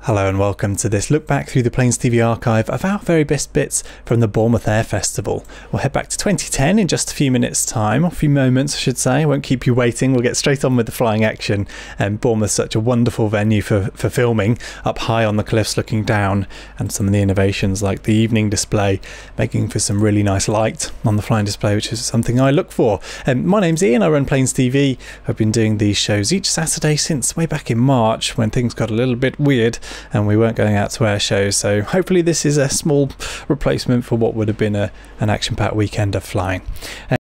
Hello and welcome to this look back through the Plains TV archive of our very best bits from the Bournemouth Air Festival. We'll head back to 2010 in just a few minutes time, or a few moments I should say. I won't keep you waiting, we'll get straight on with the flying action. Bournemouth's such a wonderful venue for filming, up high on the cliffs looking down, and some of the innovations like the evening display, making for some really nice light on the flying display, which is something I look for. My name's Ian, I run Plains TV. I've been doing these shows each Saturday since way back in March when things got a little bit weird and we weren't going out to air shows, so hopefully this is a small replacement for what would have been an action-packed weekend of flying.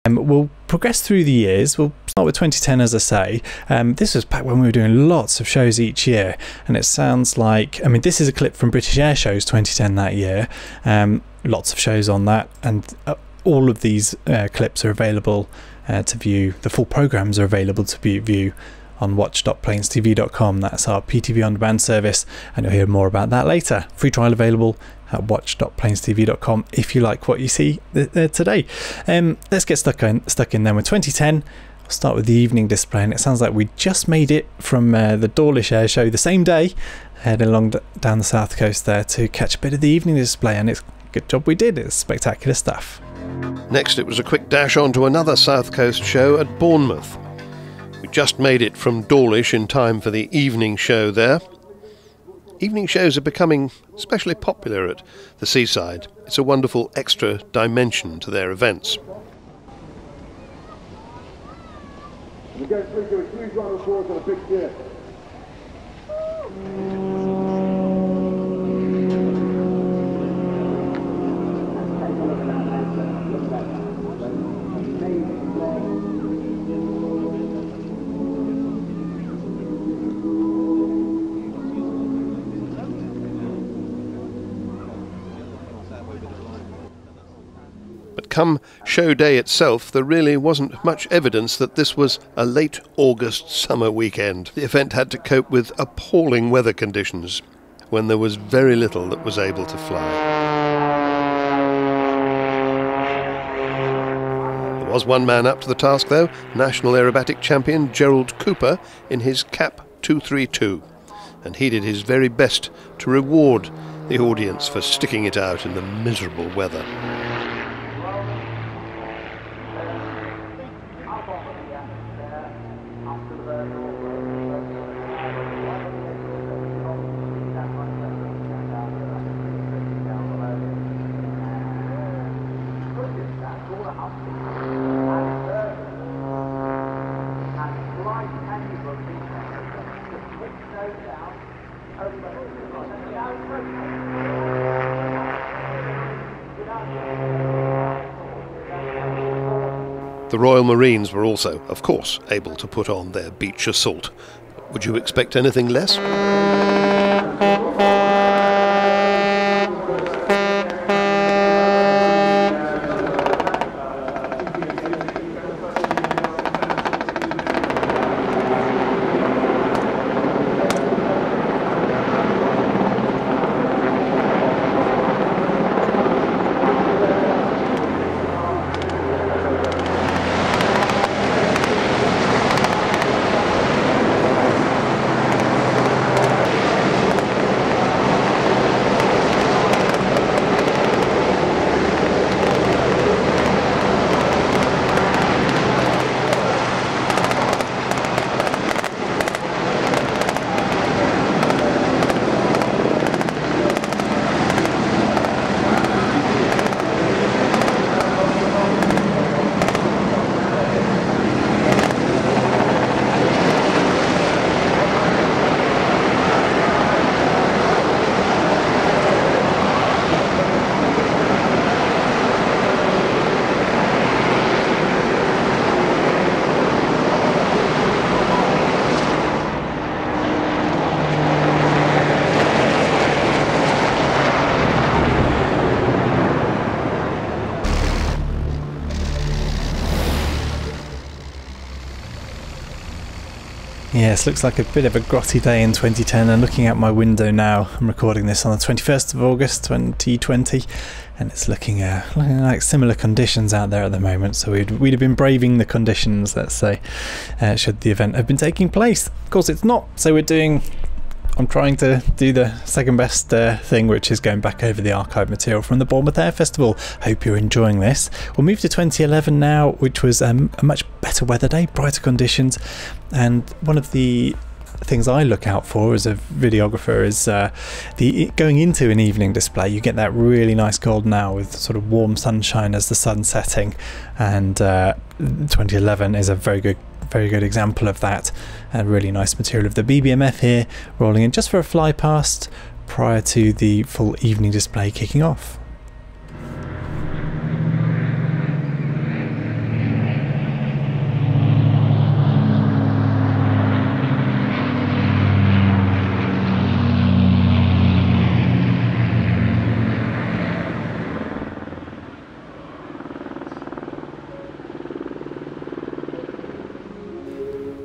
We'll progress through the years. We'll start with 2010, as I say. This was back when we were doing lots of shows each year, and it sounds like, I mean, this is a clip from British Air Shows 2010 that year. Lots of shows on that, and all of these clips are available to view. The full programmes are available to view on watch.plainstv.com. That's our PTV on demand service, and you'll hear more about that later. Free trial available at watch.plainstv.com if you like what you see today. Let's get stuck in then with 2010. I'll start with the evening display, and it sounds like we just made it from the Dawlish Air Show the same day, heading along down the south coast there to catch a bit of the evening display, and it's a good job we did. It's spectacular stuff. Next it was a quick dash on to another south coast show at Bournemouth. We just made it from Dawlish in time for the evening show there. Evening shows are becoming especially popular at the seaside. It's a wonderful extra dimension to their events. We go through to a huge run of applause on a big cheer. Come show day itself, there really wasn't much evidence that this was a late August summer weekend. The event had to cope with appalling weather conditions when there was very little that was able to fly. There was one man up to the task though, national aerobatic champion Gerald Cooper in his CAP 232, and he did his very best to reward the audience for sticking it out in the miserable weather. The Royal Marines were also, of course, able to put on their beach assault. Would you expect anything less? Yes, looks like a bit of a grotty day in 2010, and looking out my window now, I'm recording this on the 21st of August 2020, and it's looking like similar conditions out there at the moment, so we'd have been braving the conditions, let's say, should the event have been taking place. Of course it's not, so we're doing I'm trying to do the second best thing, which is going back over the archive material from the Bournemouth Air Festival. Hope you're enjoying this. We'll move to 2011 now, which was a much better weather day, brighter conditions, and one of the things I look out for as a videographer is going into an evening display. You get that really nice golden hour with sort of warm sunshine as the sun's setting, and 2011 is a very good example of that. A really nice material of the BBMF here, rolling in just for a fly past prior to the full evening display kicking off.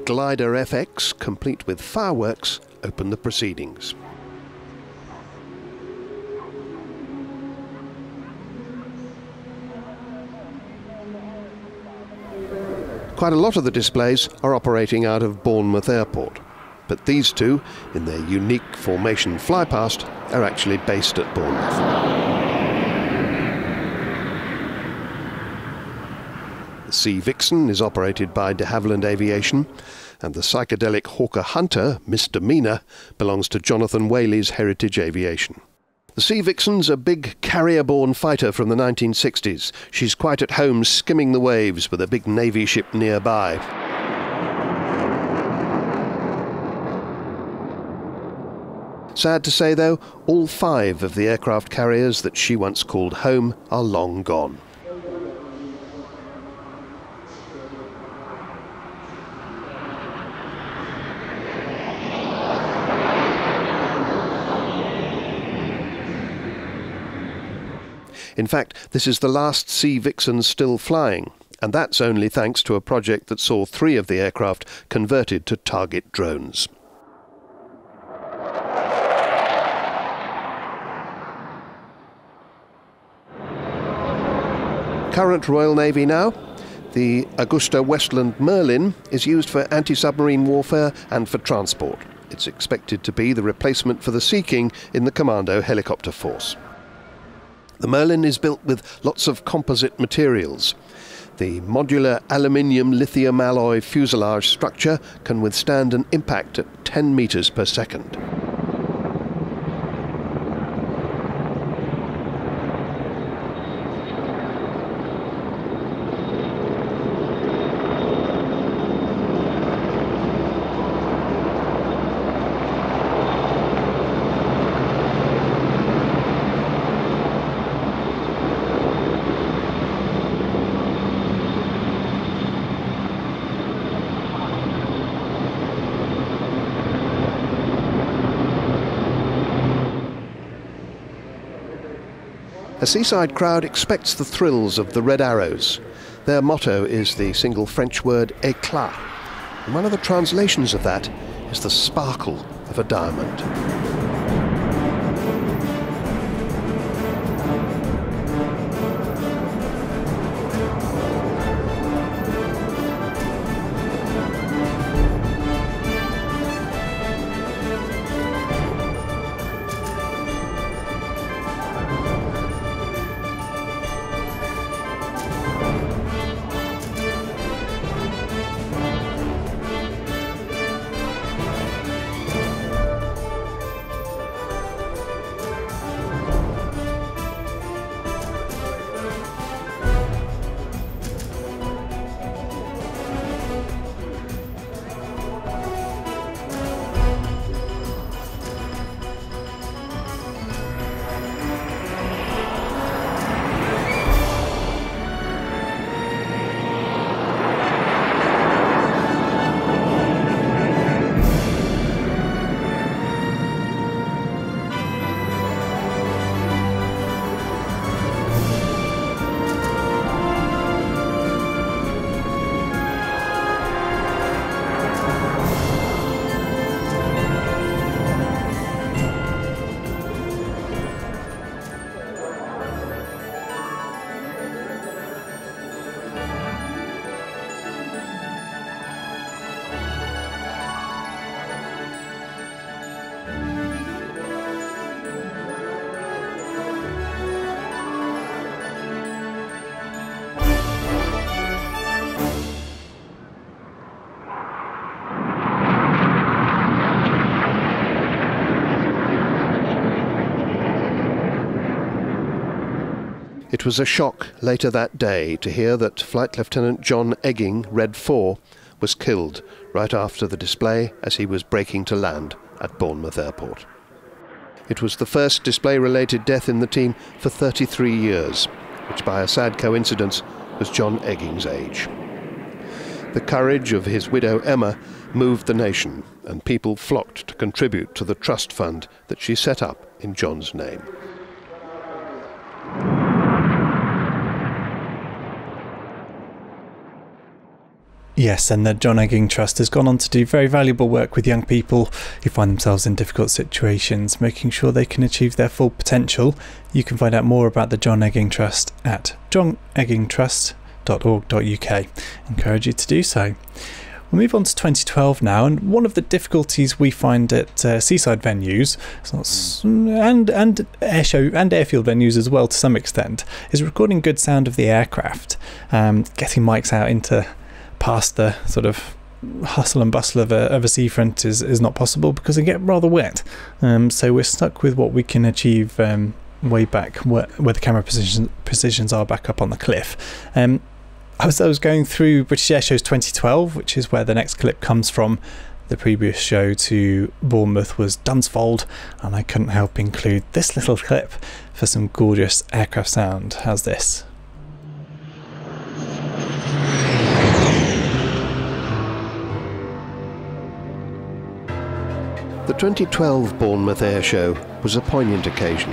Glider FX, complete with fireworks, open the proceedings. Quite a lot of the displays are operating out of Bournemouth Airport, but these two, in their unique formation flypast, are actually based at Bournemouth. The Sea Vixen is operated by de Havilland Aviation, and the psychedelic Hawker Hunter, Misdemeanor, belongs to Jonathan Whaley's Heritage Aviation. The Sea Vixen's a big carrier-borne fighter from the 1960s. She's quite at home skimming the waves with a big Navy ship nearby. Sad to say, though, all 5 of the aircraft carriers that she once called home are long gone. In fact, this is the last Sea Vixen still flying, and that's only thanks to a project that saw 3 of the aircraft converted to target drones. Current Royal Navy now. The Augusta Westland Merlin is used for anti-submarine warfare and for transport. It's expected to be the replacement for the Sea King in the Commando helicopter force. The Merlin is built with lots of composite materials. The modular aluminium lithium alloy fuselage structure can withstand an impact at 10 meters per second. A seaside crowd expects the thrills of the Red Arrows. Their motto is the single French word éclat, and one of the translations of that is the sparkle of a diamond. It was a shock later that day to hear that Flight Lieutenant John Egging, Red 4, was killed right after the display as he was braking to land at Bournemouth Airport. It was the first display-related death in the team for 33 years, which by a sad coincidence was John Egging's age. The courage of his widow Emma moved the nation, and people flocked to contribute to the trust fund that she set up in John's name. Yes, and the John Egging Trust has gone on to do very valuable work with young people who find themselves in difficult situations, making sure they can achieve their full potential. You can find out more about the John Egging Trust at johneggingtrust.org.uk. Encourage you to do so. We'll move on to 2012 now, and one of the difficulties we find at seaside venues and airshow and airfield venues as well to some extent is recording good sound of the aircraft. Getting mics out into past the sort of hustle and bustle of a seafront is not possible because they get rather wet. So we're stuck with what we can achieve way back where the camera positions are back up on the cliff. As I was going through British Airshows 2012, which is where the next clip comes from, the previous show to Bournemouth was Dunsfold, and I couldn't help include this little clip for some gorgeous aircraft sound. How's this? The 2012 Bournemouth Air Show was a poignant occasion.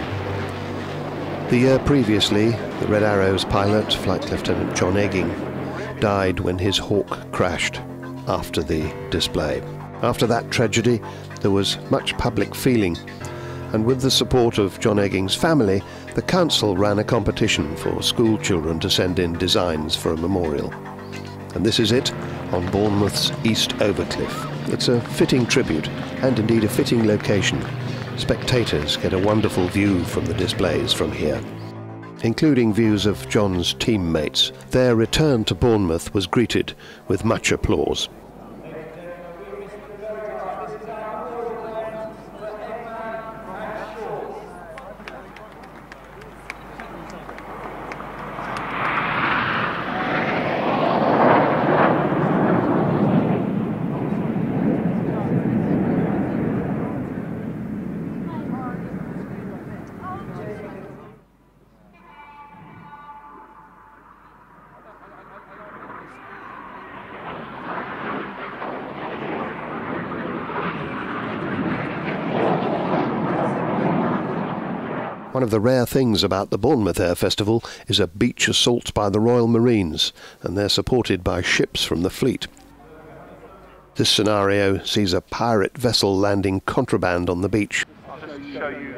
The year previously, the Red Arrow's pilot, Flight Lieutenant John Egging, died when his Hawk crashed after the display. After that tragedy, there was much public feeling, and with the support of John Egging's family, the council ran a competition for school children to send in designs for a memorial. And this is it, on Bournemouth's East Overcliff. It's a fitting tribute, and indeed a fitting location. Spectators get a wonderful view from the displays from here, including views of John's teammates. Their return to Bournemouth was greeted with much applause. One of the rare things about the Bournemouth Air Festival is a beach assault by the Royal Marines, and they're supported by ships from the fleet. This scenario sees a pirate vessel landing contraband on the beach. I'll just show you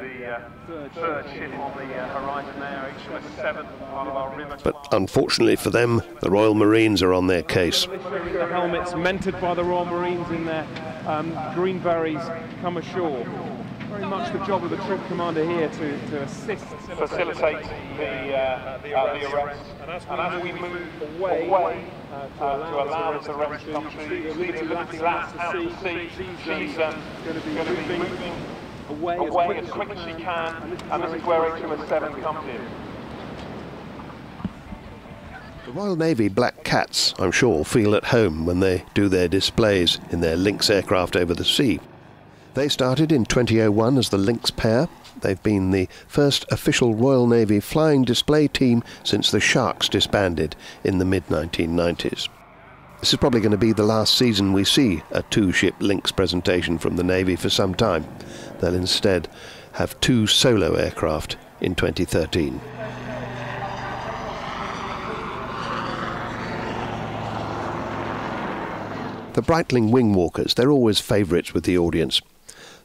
the third ship on the horizon there, HMS 7, part of our river. But unfortunately for them, the Royal Marines are on their case. The helmets mentored by the Royal Marines in their green berets come ashore. Very much the job of the troop commander here to assist, facilitate the arrest. And as we move away to allow the rest to come through, Liberty Lass out to sea. She's going to be moving away as quick as she can, and this is where HMS 7 comes in. The Royal Navy Black Cats, I'm sure, feel at home when they do their displays in their Lynx aircraft over the sea. They started in 2001 as the Lynx pair. They've been the first official Royal Navy flying display team since the Sharks disbanded in the mid-1990s. This is probably going to be the last season we see a two-ship Lynx presentation from the Navy for some time. They'll instead have two solo aircraft in 2013. The Breitling Wingwalkers, they're always favourites with the audience.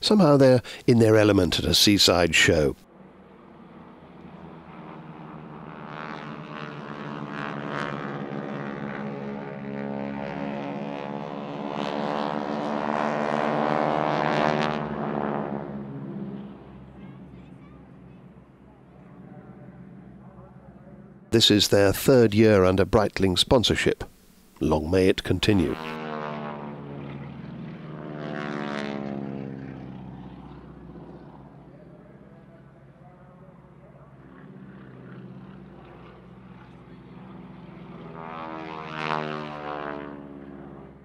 Somehow they're in their element at a seaside show. This is their third year under Breitling sponsorship. Long may it continue.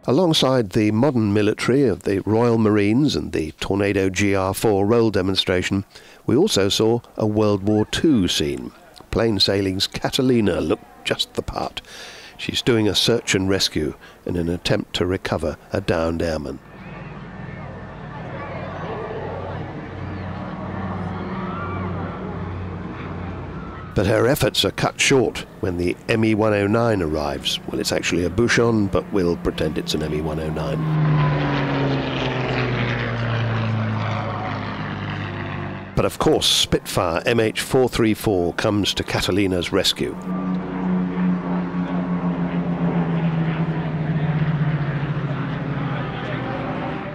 Alongside the modern military of the Royal Marines and the Tornado GR4 roll demonstration, we also saw a World War II scene. Plain sailing's Catalina looked just the part. She's doing a search and rescue in an attempt to recover a downed airman. But her efforts are cut short when the ME-109 arrives. Well, it's actually a Buchon, but we'll pretend it's an ME-109. But of course, Spitfire MH434 comes to Catalina's rescue.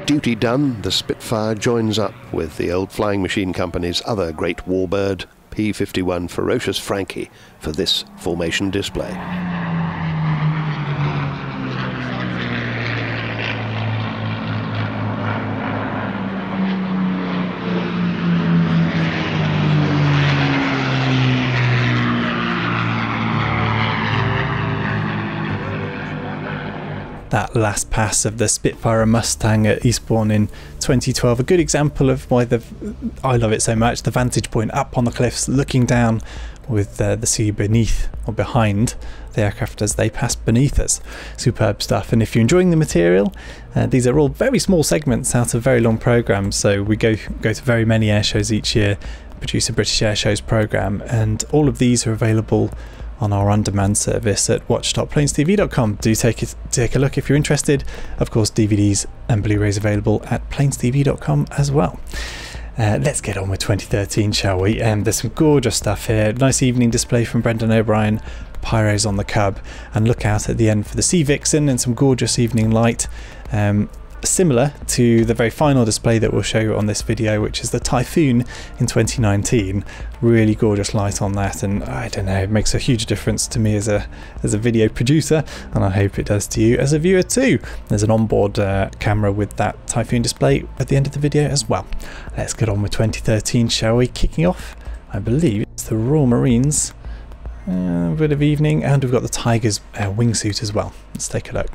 Duty done, the Spitfire joins up with the old Flying Machine Company's other great warbird, P-51 Ferocious Frankie, for this formation display. That last pass of the Spitfire and Mustang at Eastbourne in 2012, a good example of why I love it so much. The vantage point up on the cliffs, looking down with the sea beneath or behind the aircraft as they pass beneath us. Superb stuff. And if you're enjoying the material, these are all very small segments out of very long programmes. So we go to very many air shows each year, produce a British Air Shows programme, and all of these are available on our on-demand service at watch.plainstv.com. Do take a look if you're interested. Of course, DVDs and Blu-rays available at plainstv.com as well. Let's get on with 2013, shall we? There's some gorgeous stuff here. Nice evening display from Brendan O'Brien, Pyros on the Cub, and look out at the end for the Sea Vixen and some gorgeous evening light. Similar to the very final display that we'll show you on this video, which is the Typhoon in 2019. Really gorgeous light on that, and I don't know, it makes a huge difference to me as a video producer, and I hope it does to you as a viewer too. There's an onboard camera with that Typhoon display at the end of the video as well. Let's get on with 2013, shall we? Kicking off, I believe it's the Royal Marines, a bit of evening, and we've got the Tiger's wingsuit as well. Let's take a look.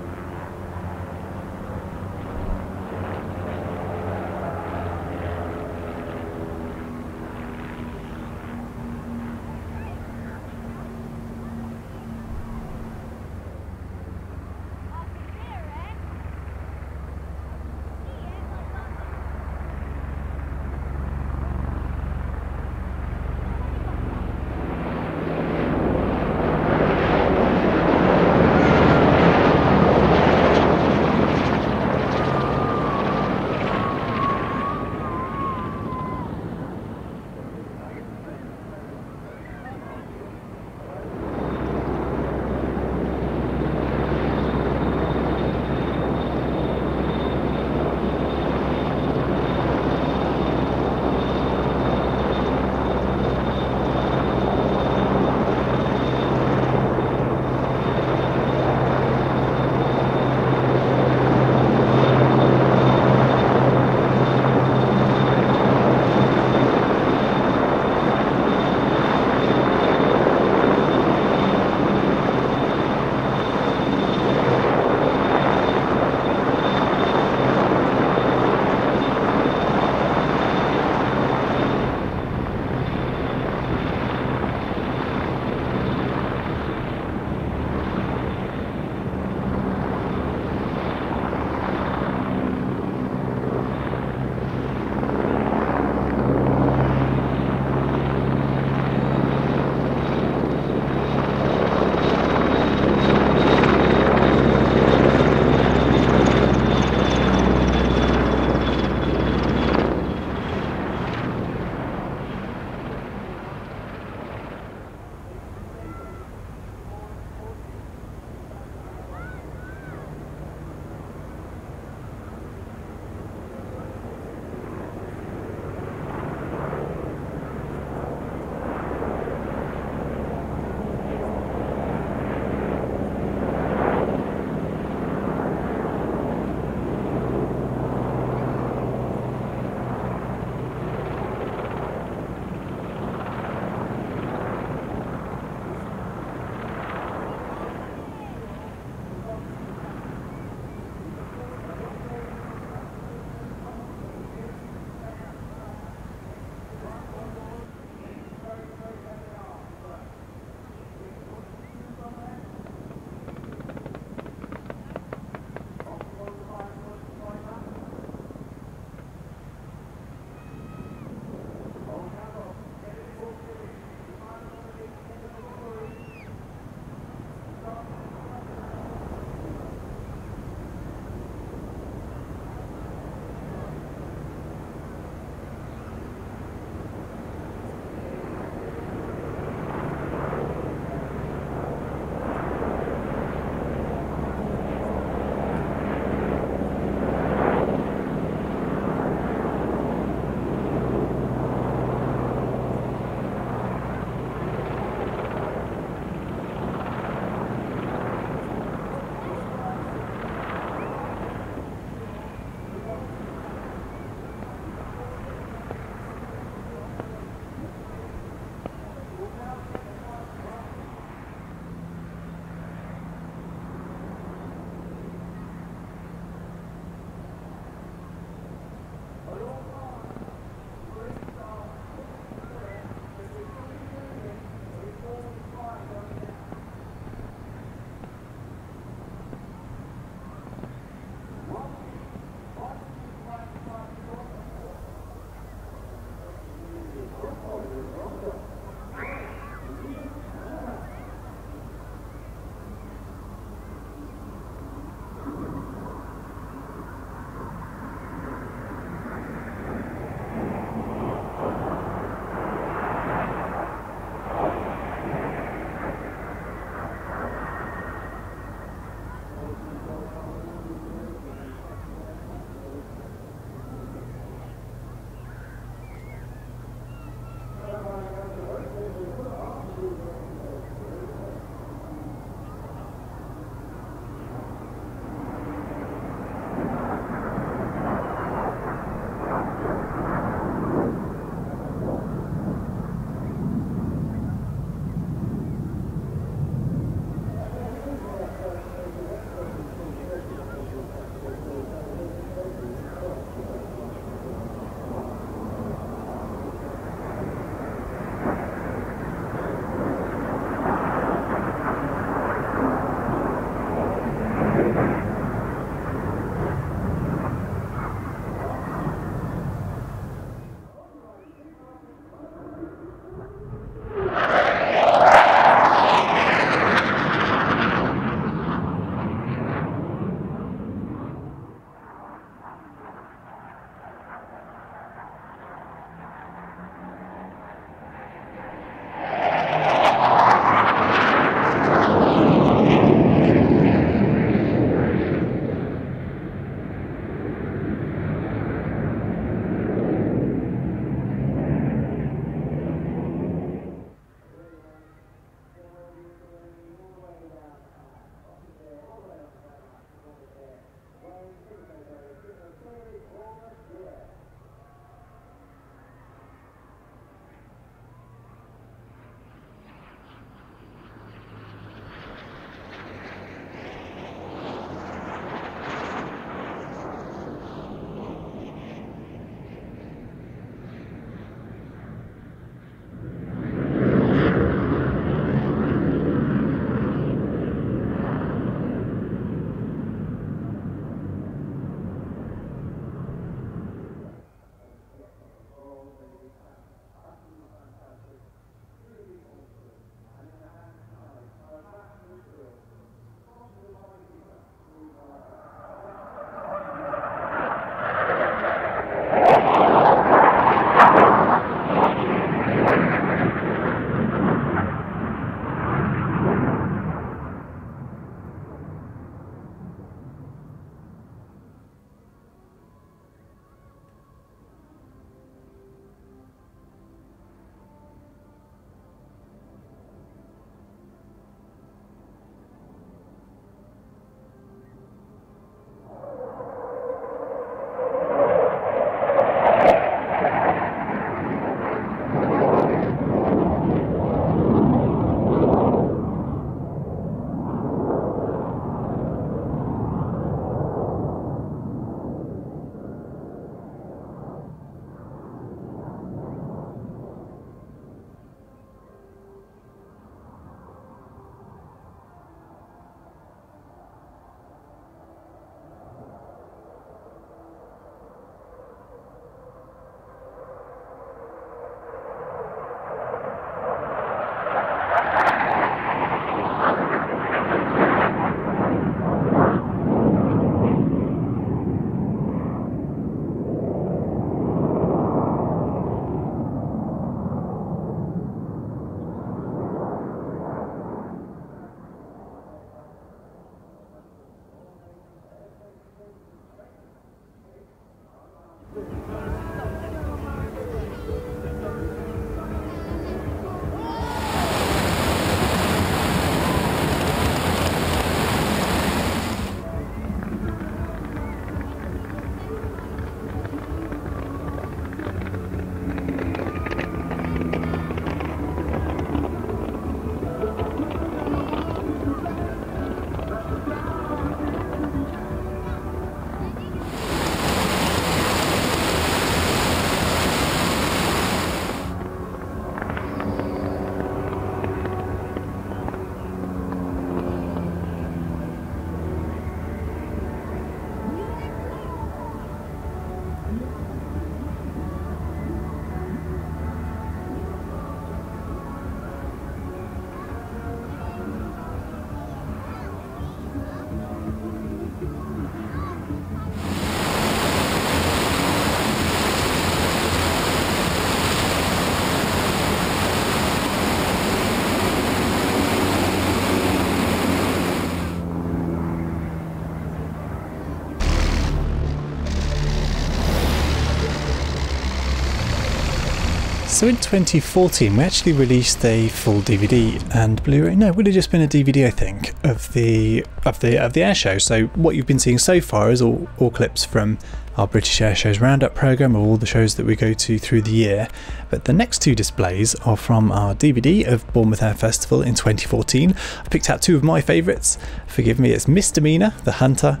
So in 2014 we actually released a full DVD and Blu-ray. No, it would have just been a DVD, I think, of the air show. So what you've been seeing so far is all clips from our British Air Shows Roundup programme, of all the shows that we go to through the year. But the next two displays are from our DVD of Bournemouth Air Festival in 2014. I picked out two of my favourites. Forgive me, it's Misdemeanor, the Hunter,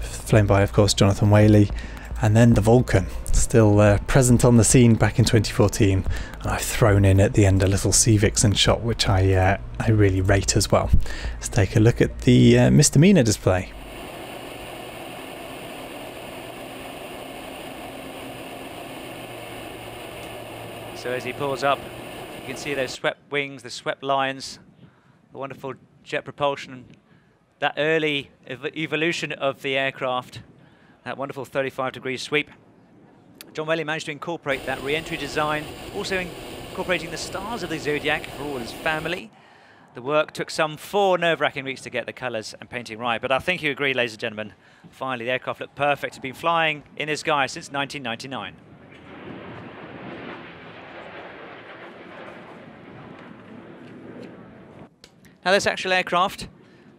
flown by, of course, Jonathan Whaley, and then the Vulcan, still present on the scene back in 2014. And I've thrown in at the end a little Sea Vixen shot, which I really rate as well. Let's take a look at the Misdemeanor display. So as he pulls up, you can see those swept wings, the swept lines, the wonderful jet propulsion, that early evolution of the aircraft, that wonderful 35-degree sweep. John Whaley managed to incorporate that re-entry design, also incorporating the stars of the Zodiac for all his family. The work took some 4 nerve-wracking weeks to get the colours and painting right, but I think you agree, ladies and gentlemen, finally the aircraft looked perfect. It's been flying in the sky since 1999. Now this actual aircraft,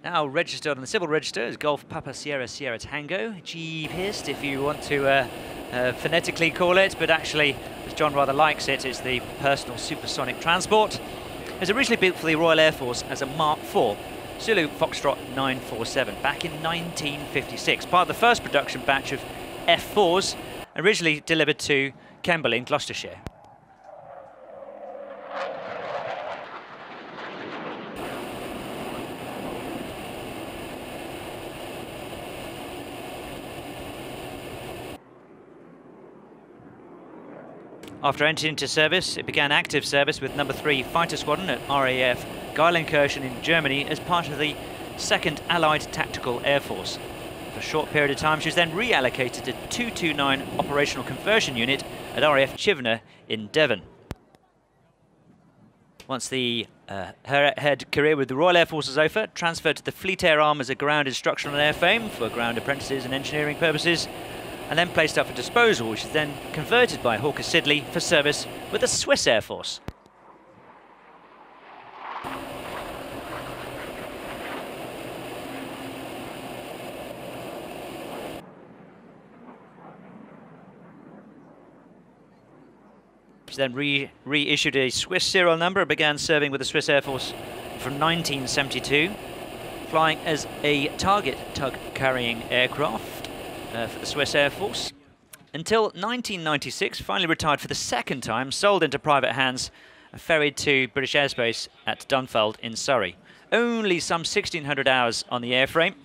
now registered on the civil register as Golf Papa Sierra Sierra Tango, G-Pist if you want to phonetically call it, but actually, as John rather likes it, is the personal supersonic transport. It was originally built for the Royal Air Force as a Mark IV, Zulu Foxtrot 947, back in 1956, part of the first production batch of F4s, originally delivered to Kemble in Gloucestershire. After entering into service, it began active service with No. 3 Fighter Squadron at RAF Geilenkirchen in Germany as part of the 2nd Allied Tactical Air Force. For a short period of time, she was then reallocated to 229 Operational Conversion Unit at RAF Chivenor in Devon. Once her career with the Royal Air Force was over, transferred to the Fleet Air Arm as a ground instructional airframe for ground apprentices and engineering purposes, and then placed up for disposal, which is then converted by Hawker Siddeley for service with the Swiss Air Force. She then reissued a Swiss serial number and began serving with the Swiss Air Force from 1972, flying as a target tug carrying aircraft for the Swiss Air Force, until 1996, finally retired for the 2nd time, sold into private hands, and ferried to British Airspace at Dunfeld in Surrey. Only some 1,600 hours on the airframe.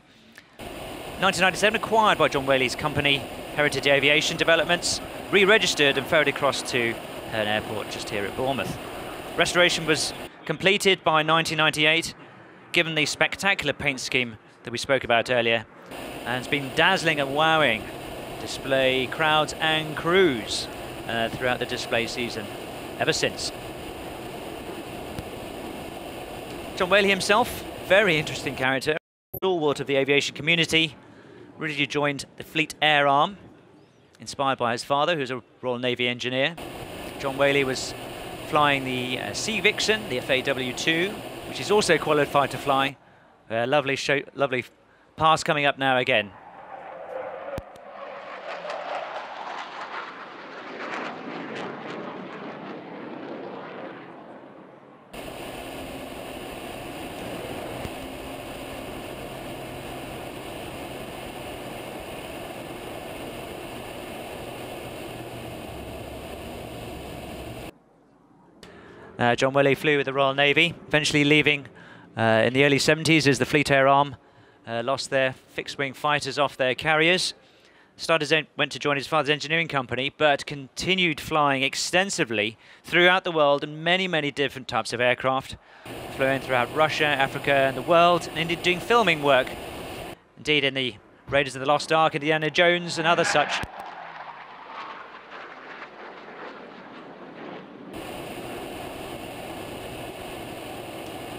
1997, acquired by John Whaley's company, Heritage Aviation Developments, re-registered and ferried across to an airport just here at Bournemouth. Restoration was completed by 1998, given the spectacular paint scheme that we spoke about earlier, and it's been dazzling and wowing display crowds and crews throughout the display season ever since. John Whaley himself, very interesting character, stalwart of the aviation community, really joined the Fleet Air Arm, inspired by his father, who's a Royal Navy engineer. John Whaley was flying the Sea Vixen, the FAW2, which is also qualified to fly. Lovely pass coming up now again. John Whaley flew with the Royal Navy, eventually leaving in the early 70s as the Fleet Air Arm lost their fixed-wing fighters off their carriers. Went to join his father's engineering company, but continued flying extensively throughout the world in many, many different types of aircraft, flying throughout Russia, Africa, and the world, and indeed doing filming work. Indeed, in the Raiders of the Lost Ark, Indiana Jones, and other such.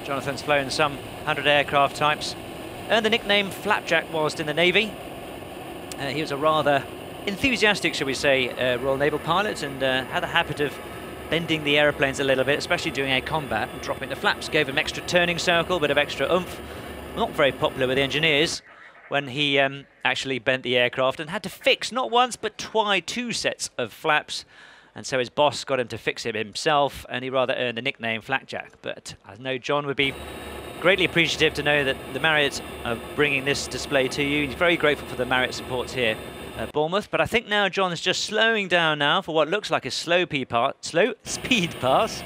Jonathan's flown some 100 aircraft types. Earned the nickname Flapjack whilst in the Navy. He was a rather enthusiastic, shall we say, Royal Naval pilot, and had a habit of bending the aeroplanes a little bit, especially during air combat, and dropping the flaps. Gave him extra turning circle, bit of extra oomph. Not very popular with the engineers when he actually bent the aircraft and had to fix, not once, but twice, 2 sets of flaps. And so his boss got him to fix it himself, and he rather earned the nickname Flakjack. But I know John would be greatly appreciative to know that the Marriott are bringing this display to you. He's very grateful for the Marriott supports here at Bournemouth. But I think now John's just slowing down now for what looks like a slow speed pass.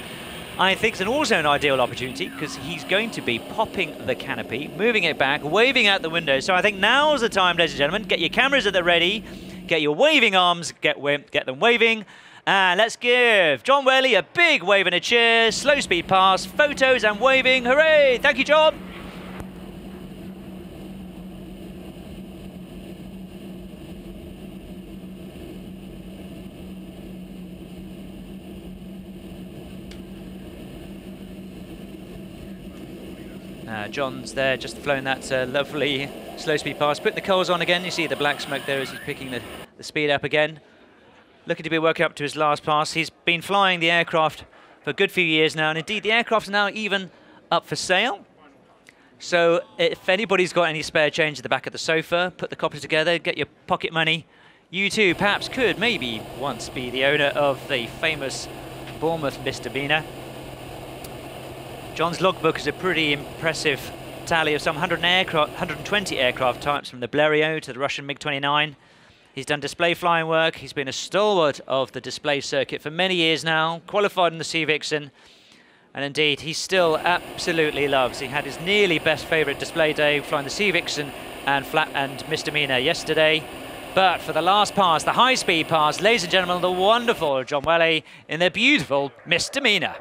I think it's also an ideal opportunity because he's going to be popping the canopy, moving it back, waving out the window. So I think now's the time, ladies and gentlemen. Get your cameras at the ready, get your waving arms, get them waving. And let's give John Whaley a big wave and a cheer. Slow speed pass, photos and waving. Hooray! Thank you, John. John's there, just flown that lovely slow speed pass. Put the coals on again. You see the black smoke there as he's picking the speed up again. Looking to be working up to his last pass. He's been flying the aircraft for a good few years now, and indeed the aircraft's now even up for sale. So if anybody's got any spare change at the back of the sofa, put the coppers together, get your pocket money. You too perhaps could maybe once be the owner of the famous Bournemouth misdemeanor. John's logbook is a pretty impressive tally of some 120 aircraft types, from the Blériot to the Russian MiG-29. He's done display flying work. He's been a stalwart of the display circuit for many years now, qualified in the Sea Vixen. And indeed, he still absolutely loves. He had his nearly best favourite display day, flying the Sea Vixen and misdemeanor yesterday. But for the last pass, the high-speed pass, ladies and gentlemen, the wonderful John Whaley in their beautiful misdemeanor.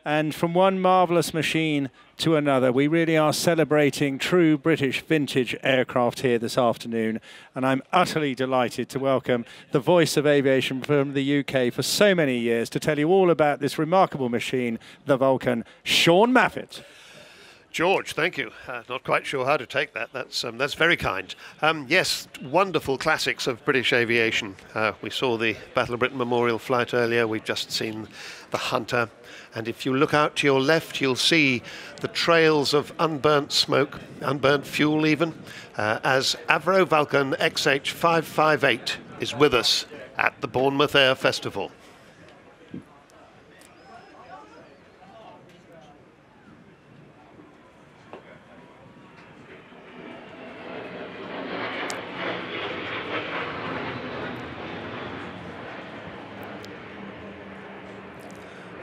And from one marvellous machine to another, we really are celebrating true British vintage aircraft here this afternoon. And I'm utterly delighted to welcome the voice of aviation from the UK for so many years to tell you all about this remarkable machine, the Vulcan, Sean Maffitt. George, thank you. Not quite sure how to take that. That's very kind. Yes, wonderful classics of British aviation. We saw the Battle of Britain Memorial flight earlier. We've just seen the Hunter. And if you look out to your left, you'll see the trails of unburnt smoke, unburnt fuel even, as Avro Vulcan XH558 is with us at the Bournemouth Air Festival.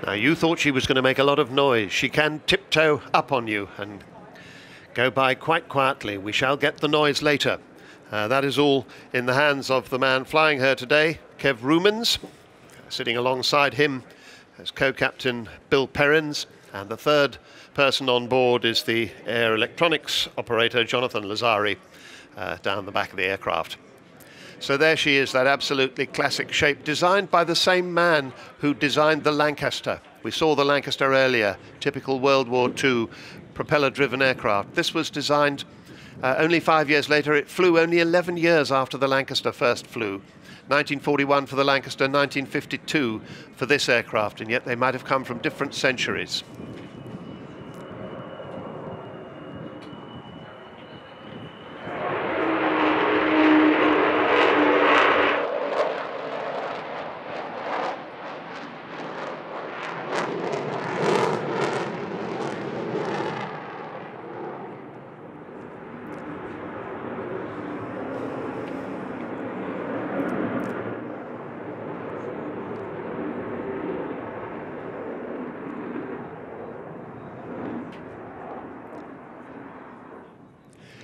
Now, you thought she was going to make a lot of noise. She can tiptoe up on you and go by quite quietly. We shall get the noise later. That is all in the hands of the man flying her today, Kev Rumens. Sitting alongside him as co-captain Bill Perrins. And the third person on board is the air electronics operator, Jonathan Lazari, down the back of the aircraft. So there she is, that absolutely classic shape, designed by the same man who designed the Lancaster. We saw the Lancaster earlier, typical World War II propeller-driven aircraft. This was designed only 5 years later. It flew only 11 years after the Lancaster first flew. 1941 for the Lancaster, 1952 for this aircraft, and yet they might have come from different centuries.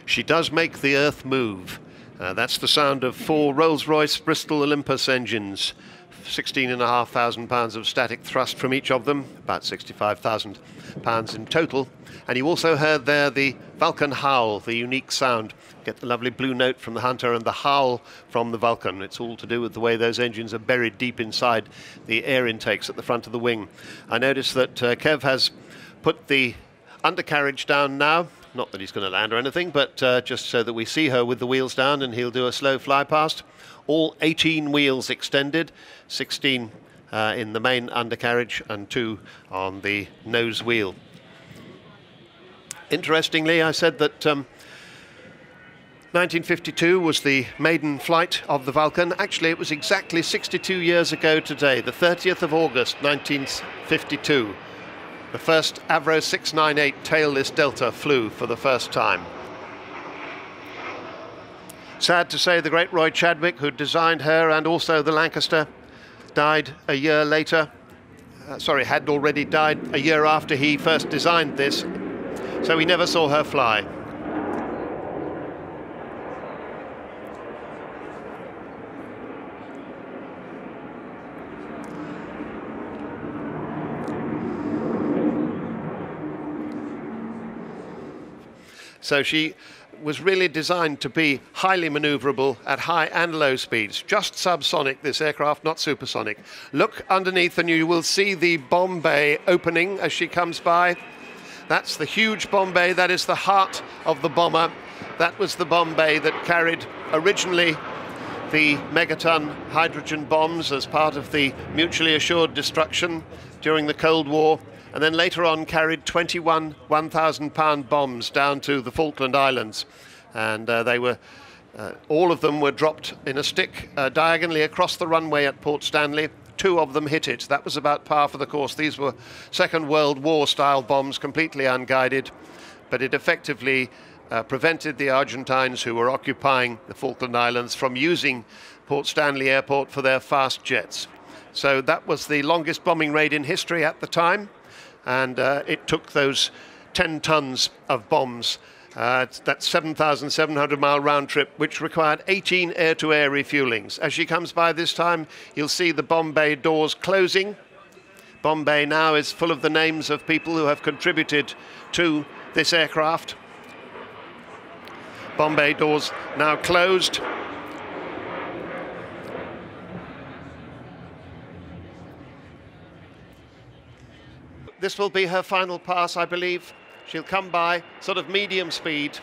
She does make the earth move. That's the sound of 4 Rolls-Royce Bristol Olympus engines, 16,500 pounds of static thrust from each of them, about 65,000 pounds in total. And you also heard there the Vulcan howl, the unique sound. Get the lovely blue note from the Hunter and the howl from the Vulcan. It's all to do with the way those engines are buried deep inside the air intakes at the front of the wing. I notice that Kev has put the undercarriage down now. Not that he's going to land or anything, but just so that we see her with the wheels down, and he'll do a slow fly past. all 18 wheels extended, 16 in the main undercarriage and 2 on the nose wheel. Interestingly, I said that 1952 was the maiden flight of the Vulcan. Actually, it was exactly 62 years ago today, the 30th of August 1952. The first Avro 698 tailless Delta flew for the first time. Sad to say the great Roy Chadwick, who designed her and also the Lancaster, died a year later. Had already died a year after he first designed this, so we never saw her fly. So she was really designed to be highly maneuverable at high and low speeds, just subsonic, this aircraft, not supersonic. Look underneath and you will see the bomb bay opening as she comes by. That's the huge bomb bay, that is the heart of the bomber. That was the bomb bay that carried originally the megaton hydrogen bombs as part of the mutually assured destruction during the Cold War, and then later on carried 21 1,000-pound bombs down to the Falkland Islands. And they were, all of them were dropped in a stick diagonally across the runway at Port Stanley. 2 of them hit it. That was about par for the course. These were Second World War style bombs, completely unguided, but it effectively prevented the Argentines who were occupying the Falkland Islands from using Port Stanley Airport for their fast jets. So that was the longest bombing raid in history at the time. And it took those 10 tons of bombs, that 7,700-mile round trip, which required 18 air-to-air refuelings. As she comes by this time, you'll see the bomb bay doors closing. Bomb bay now is full of the names of people who have contributed to this aircraft. Bomb bay doors now closed. This will be her final pass, I believe. She'll come by sort of medium speed.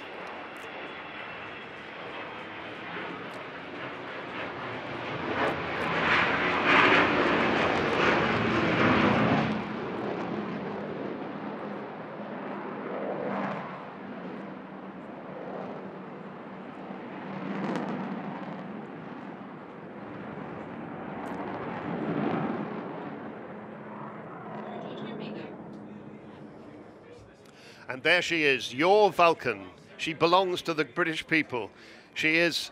And there she is, your Vulcan. She belongs to the British people. She has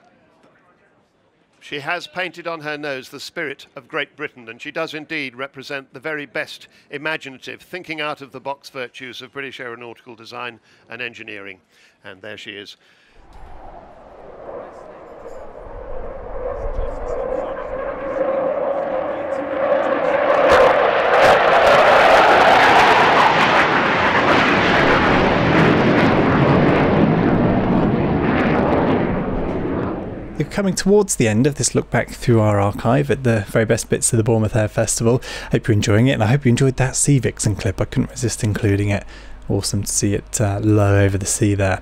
painted on her nose the spirit of Great Britain, and she does indeed represent the very best imaginative, thinking out of the box virtues of British aeronautical design and engineering. And there she is. We're coming towards the end of this look back through our archive at the very best bits of the Bournemouth Air Festival. Hope you're enjoying it, and I hope you enjoyed that Sea Vixen clip. I couldn't resist including it. Awesome to see it low over the sea there.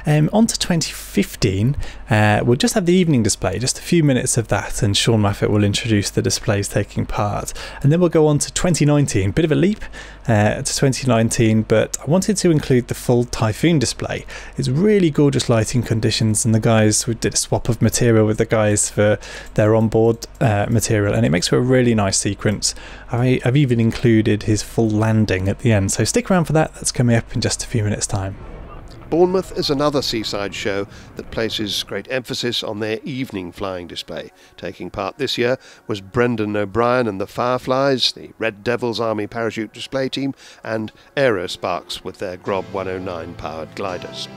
On to 2015, we'll just have the evening display, just a few minutes of that, and Sean Maffett will introduce the displays taking part. And then we'll go on to 2019, bit of a leap to 2019, but I wanted to include the full Typhoon display. It's really gorgeous lighting conditions, and the guys, we did a swap of material with the guys for their onboard material, and it makes for a really nice sequence. I've even included his full landing at the end, so stick around for that. That's coming up in just a few minutes' time. Bournemouth is another seaside show that places great emphasis on their evening flying display. Taking part this year was Brendan O'Brien and the Fireflies, the Red Devils Army Parachute Display Team, and Aerosparks with their Grob 109 powered gliders.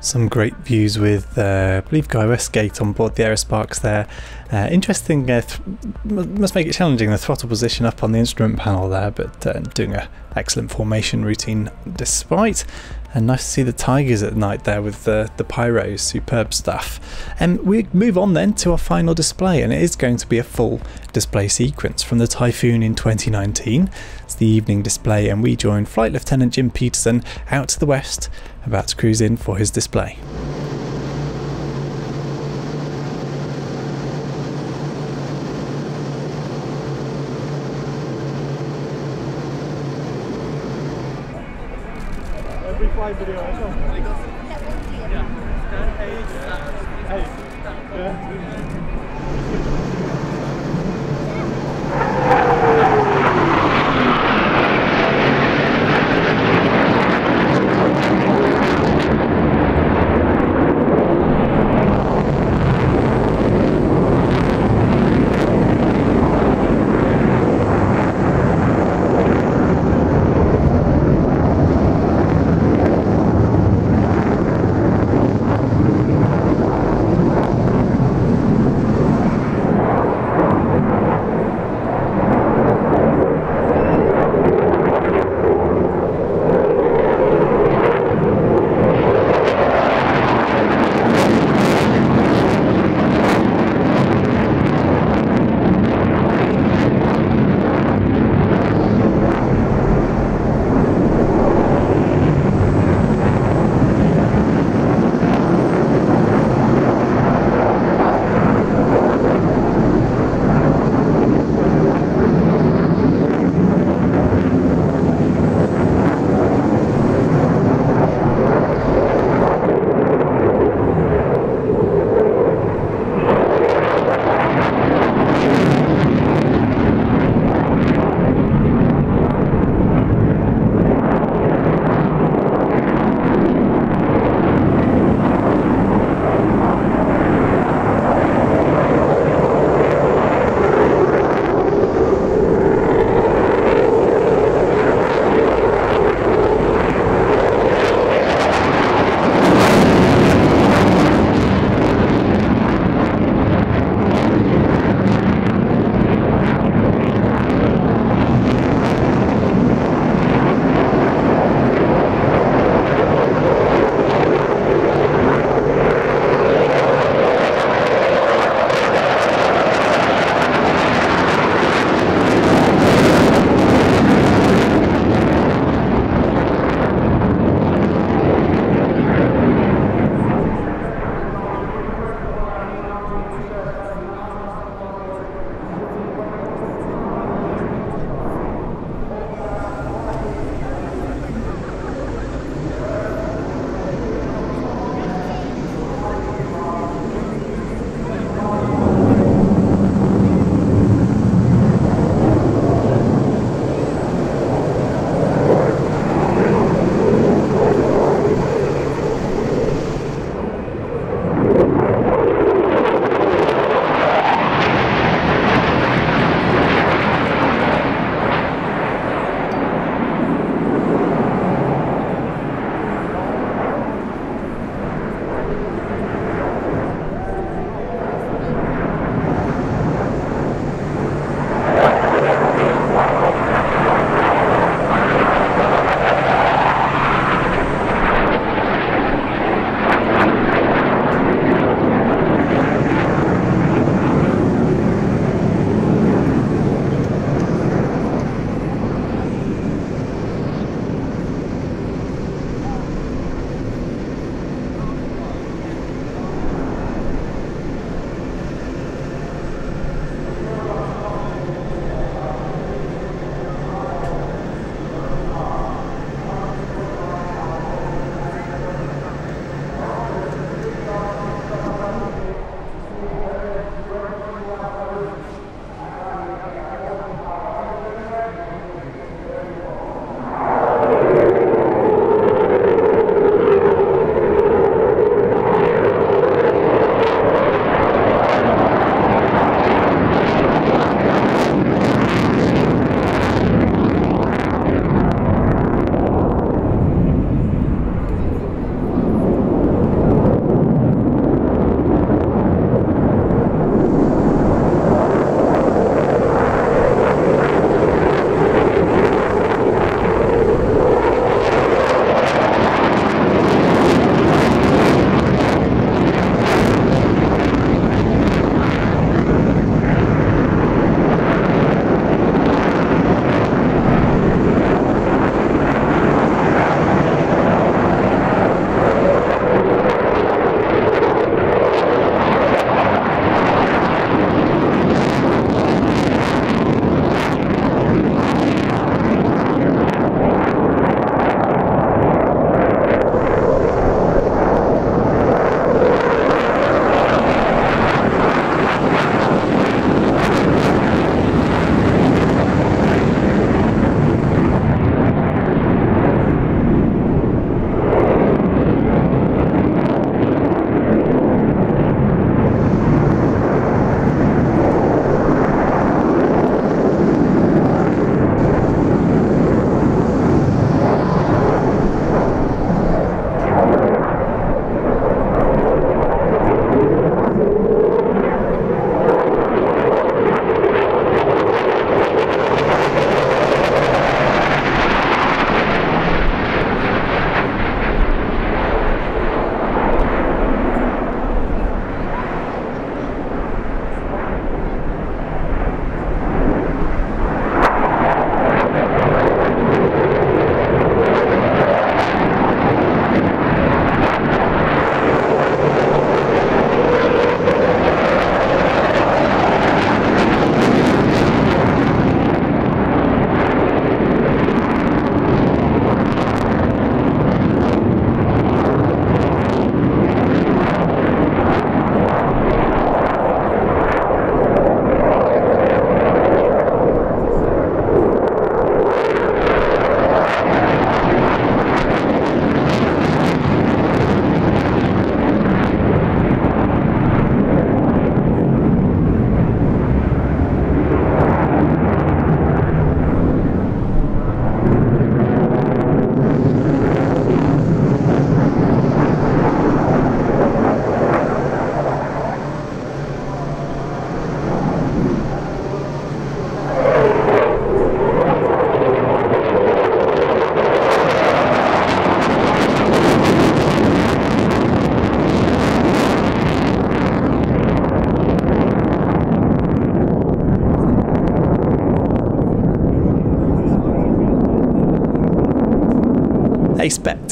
Some great views with, I believe, Guy Westgate on board the Aerosparks there. Interesting, must make it challenging, the throttle position up on the instrument panel there, but doing an excellent formation routine despite. And nice to see the Tigers at night there with the pyros, superb stuff. And we move on then to our final display, and it is going to be a full display sequence from the Typhoon in 2019. It's the evening display, and we join Flight Lieutenant Jim Peterson out to the west, about to cruise in for his display. Every flight video I saw.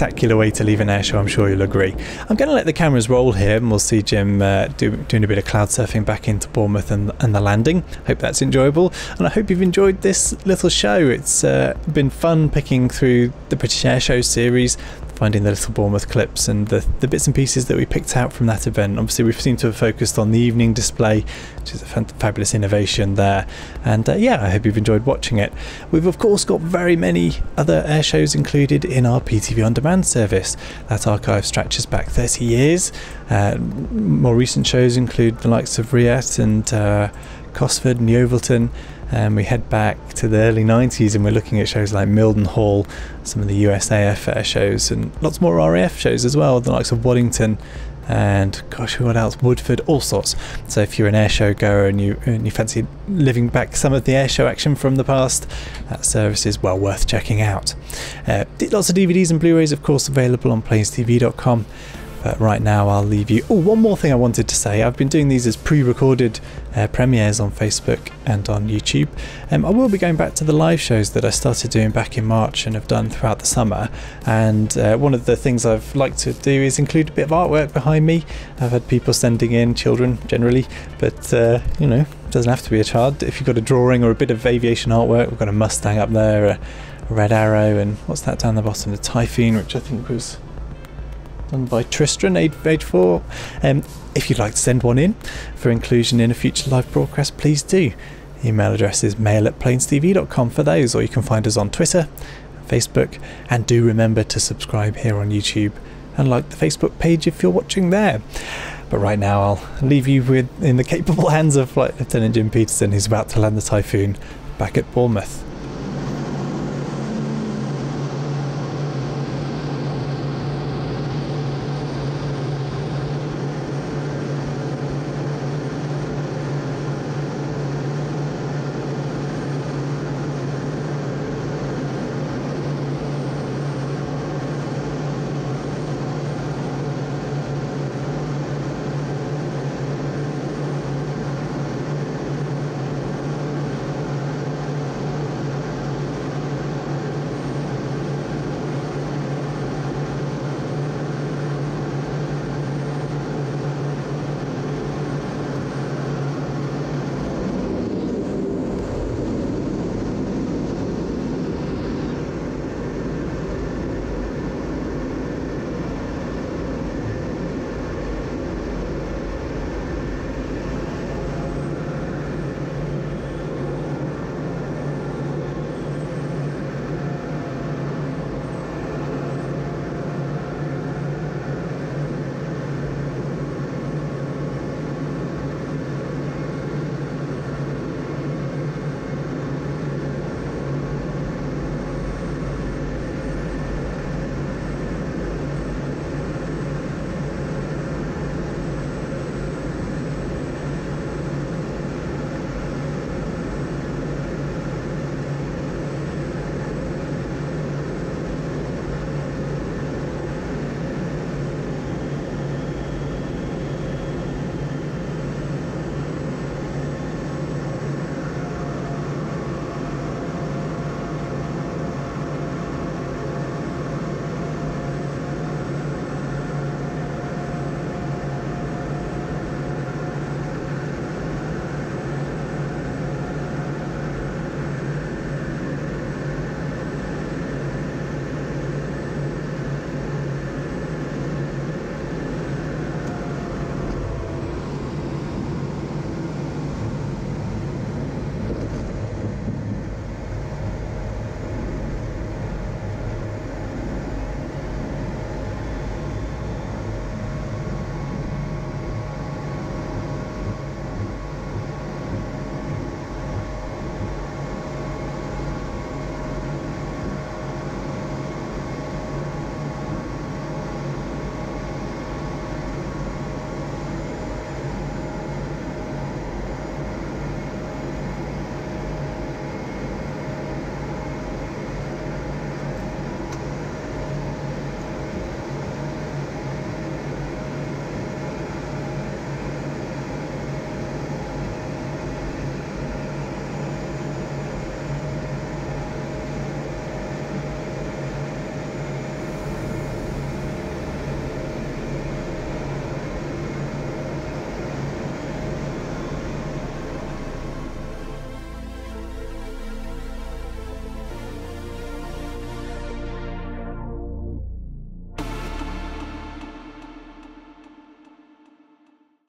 spectacular way to leave an airshow, I'm sure you'll agree. I'm going to let the cameras roll here, and we'll see Jim doing a bit of cloud surfing back into Bournemouth and the landing. Hope that's enjoyable, and I hope you've enjoyed this little show. It's been fun picking through the British Airshow series, finding the little Bournemouth clips and the bits and pieces that we picked out from that event. Obviously we seem to have focused on the evening display, which is a fabulous innovation there, and yeah, I hope you've enjoyed watching it. We've of course got very many other air shows included in our PTV On Demand service. That archive stretches back 30 years. More recent shows include the likes of Riyadh and Cosford and Yeovilton. We head back to the early 90s and we're looking at shows like Mildenhall, some of the USAF air shows, and lots more RAF shows as well, the likes of Waddington and gosh, what else, Woodford, all sorts. So if you're an air show goer and you fancy living back some of the air show action from the past, that service is well worth checking out. Lots of DVDs and Blu-rays of course available on plainstv.com. But right now I'll leave you. Oh, one more thing I wanted to say. I've been doing these as pre-recorded premieres on Facebook and on YouTube. I will be going back to the live shows that I started doing back in March and have done throughout the summer. And one of the things I've liked to do is include a bit of artwork behind me. I've had people sending in, children generally, but you know, it doesn't have to be a child. If you've got a drawing or a bit of aviation artwork, we've got a Mustang up there, a Red Arrow, and what's that down the bottom? The Typhoon, which I think was done by Tristram, age 4. If you'd like to send one in for inclusion in a future live broadcast, please do. Email address is mail@plainstv.com for those, or you can find us on Twitter, Facebook, and do remember to subscribe here on YouTube and like the Facebook page if you're watching there. But right now I'll leave you in the capable hands of Flight Lieutenant Jim Peterson, who's about to land the Typhoon back at Bournemouth.